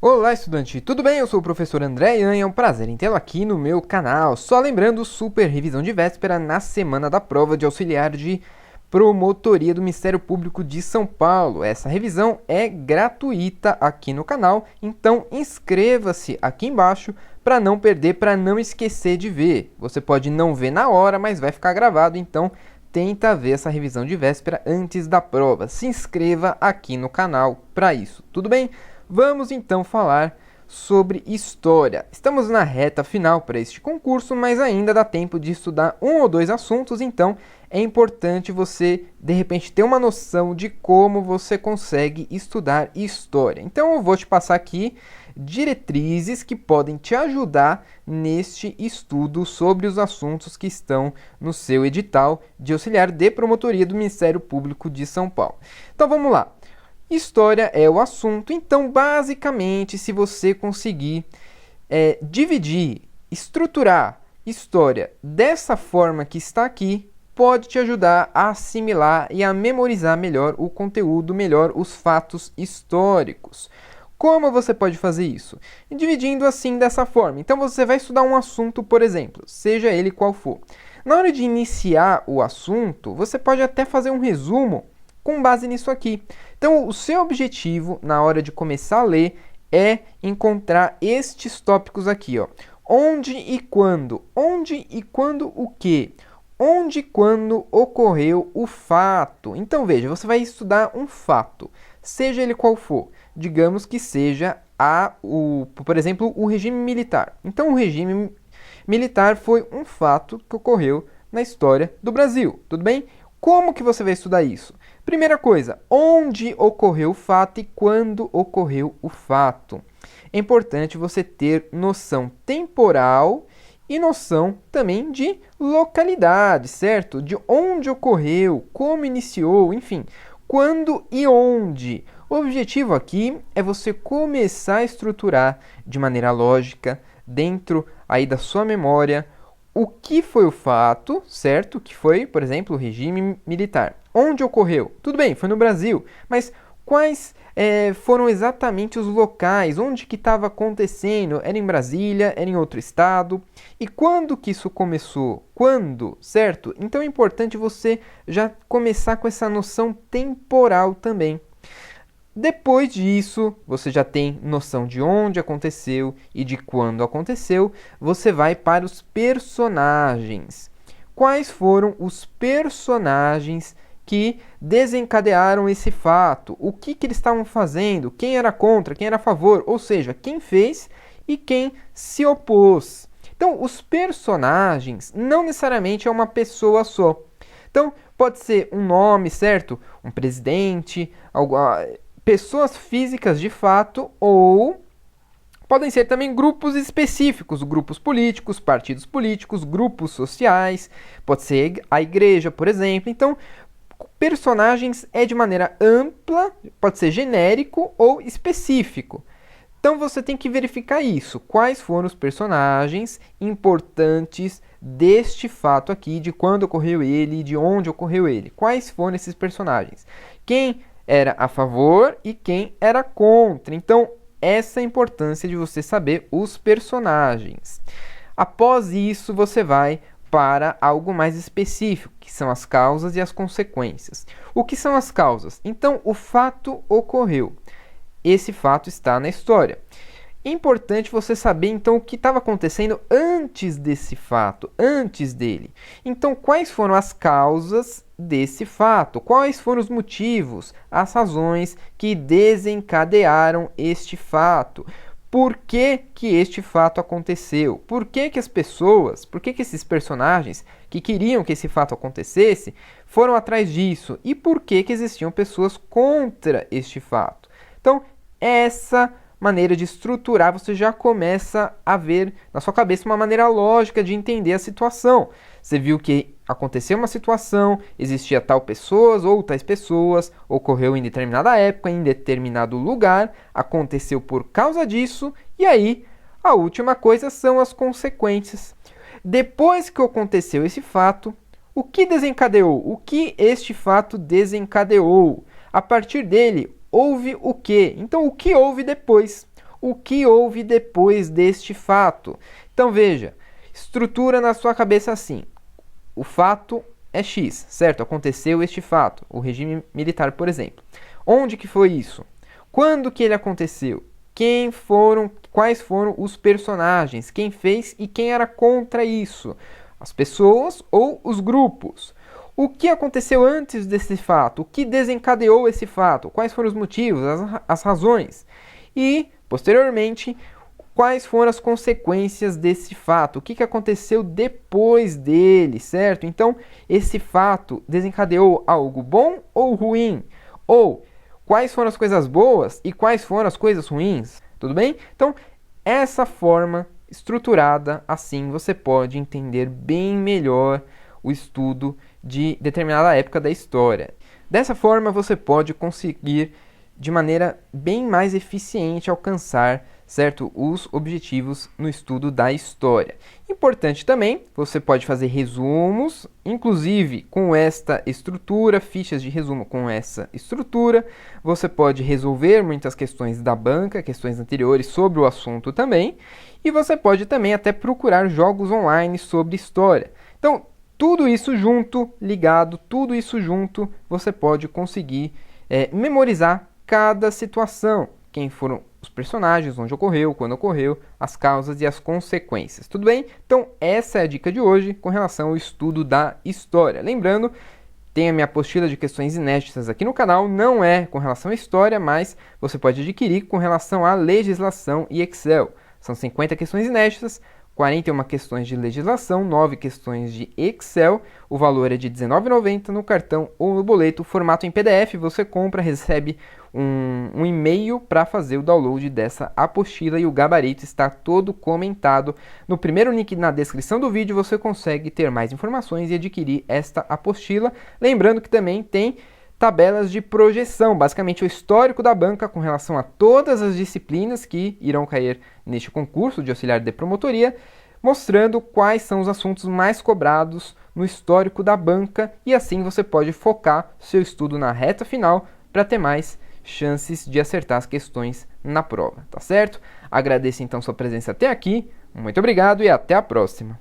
Olá, estudante! Tudo bem? Eu sou o professor André Ian e é um prazer em tê-lo aqui no meu canal. Só lembrando, super revisão de véspera na semana da prova de auxiliar de promotoria do Ministério Público de São Paulo. Essa revisão é gratuita aqui no canal, então inscreva-se aqui embaixo para não perder, para não esquecer de ver. Você pode não ver na hora, mas vai ficar gravado, então tenta ver essa revisão de véspera antes da prova. Se inscreva aqui no canal para isso, tudo bem? Vamos então falar sobre história. Estamos na reta final para este concurso, mas ainda dá tempo de estudar um ou dois assuntos, então é importante você, de repente, ter uma noção de como você consegue estudar história. Então eu vou te passar aqui diretrizes que podem te ajudar neste estudo sobre os assuntos que estão no seu edital de auxiliar de promotoria do Ministério Público de São Paulo. Então vamos lá. História é o assunto, então basicamente se você conseguir dividir, estruturar história dessa forma que está aqui, pode te ajudar a assimilar e a memorizar melhor o conteúdo, melhor os fatos históricos. Como você pode fazer isso? Dividindo assim dessa forma. Então você vai estudar um assunto, por exemplo, seja ele qual for. Na hora de iniciar o assunto, você pode até fazer um resumo com base nisso aqui. Então, o seu objetivo na hora de começar a ler é encontrar estes tópicos aqui, ó. Onde e quando? Onde e quando o quê? Onde e quando ocorreu o fato? Então, veja, você vai estudar um fato, seja ele qual for. Digamos que seja, por exemplo, o regime militar. Então, o regime militar foi um fato que ocorreu na história do Brasil, tudo bem? Como que você vai estudar isso? Primeira coisa, onde ocorreu o fato e quando ocorreu o fato. É importante você ter noção temporal e noção também de localidade, certo? De onde ocorreu, como iniciou, enfim, quando e onde. O objetivo aqui é você começar a estruturar de maneira lógica, dentro aí da sua memória, o que foi o fato, certo? Que foi, por exemplo, o regime militar. Onde ocorreu? Tudo bem, foi no Brasil, mas quais foram exatamente os locais? Onde que estava acontecendo? Era em Brasília? Era em outro estado? E quando que isso começou? Quando, certo? Então é importante você já começar com essa noção temporal também. Depois disso, você já tem noção de onde aconteceu e de quando aconteceu, você vai para os personagens. Quais foram os personagens que desencadearam esse fato? O que eles estavam fazendo? Quem era contra? Quem era a favor? Ou seja, quem fez e quem se opôs. Então, os personagens não necessariamente é uma pessoa só. Então, pode ser um nome, certo? Um presidente, pessoas físicas de fato, ou podem ser também grupos específicos, grupos políticos, partidos políticos, grupos sociais, pode ser a igreja, por exemplo. Então, personagens é de maneira ampla, pode ser genérico ou específico. Então você tem que verificar isso, quais foram os personagens importantes deste fato aqui, de quando ocorreu ele, de onde ocorreu ele. Quais foram esses personagens? Quem era a favor e quem era contra. Então, essa é a importância de você saber os personagens. Após isso, você vai para algo mais específico, que são as causas e as consequências. O que são as causas? Então, o fato ocorreu. Esse fato está na história. É importante você saber, então, o que estava acontecendo antes desse fato, antes dele. Então, quais foram as causas desse fato? Quais foram os motivos, as razões que desencadearam este fato? Por que este fato aconteceu? Por que as pessoas, por que esses personagens que queriam que esse fato acontecesse foram atrás disso? E por que existiam pessoas contra este fato? Então, essa maneira de estruturar, você já começa a ver na sua cabeça uma maneira lógica de entender a situação. Você viu que aconteceu uma situação, existia tal pessoas ou tais pessoas, ocorreu em determinada época, em determinado lugar, aconteceu por causa disso, e aí a última coisa são as consequências. Depois que aconteceu esse fato, o que desencadeou? O que este fato desencadeou? A partir dele, houve o quê? Então, o que houve depois? o que houve depois deste fato. Então veja, estrutura na sua cabeça assim: o fato é X, certo? Aconteceu este fato, o regime militar, por exemplo. Onde que foi isso? Quando que ele aconteceu? Quais foram os personagens? Quem fez e quem era contra isso? As pessoas ou os grupos? O que aconteceu antes desse fato? O que desencadeou esse fato? Quais foram os motivos, as razões? E, posteriormente, quais foram as consequências desse fato? O que aconteceu depois dele, certo? Então, esse fato desencadeou algo bom ou ruim? Ou quais foram as coisas boas e quais foram as coisas ruins? Tudo bem? Então, essa forma estruturada, assim, você pode entender bem melhor o estudo de determinada época da história. Dessa forma, você pode conseguir, de maneira bem mais eficiente, alcançar, certo, os objetivos no estudo da história. Importante também, você pode fazer resumos, inclusive com esta estrutura, fichas de resumo com essa estrutura. Você pode resolver muitas questões da banca, questões anteriores sobre o assunto também. E você pode também até procurar jogos online sobre história. Então, tudo isso junto, ligado, tudo isso junto, você pode conseguir memorizar cada situação. Quem foram os personagens, onde ocorreu, quando ocorreu, as causas e as consequências. Tudo bem? Então, essa é a dica de hoje com relação ao estudo da história. Lembrando, tem a minha apostila de questões inéditas aqui no canal, não é com relação à história, mas você pode adquirir com relação à legislação e Excel. São 50 questões inéditas, 41 questões de legislação, 9 questões de Excel. O valor é de R$19,90 no cartão ou no boleto. O formato em PDF, você compra, recebe um e-mail para fazer o download dessa apostila e o gabarito está todo comentado. No primeiro link na descrição do vídeo você consegue ter mais informações e adquirir esta apostila. Lembrando que também tem tabelas de projeção, basicamente o histórico da banca com relação a todas as disciplinas que irão cair neste concurso de auxiliar de promotoria, mostrando quais são os assuntos mais cobrados no histórico da banca e assim você pode focar seu estudo na reta final para ter mais chances de acertar as questões na prova, tá certo? Agradeço então sua presença até aqui, muito obrigado e até a próxima!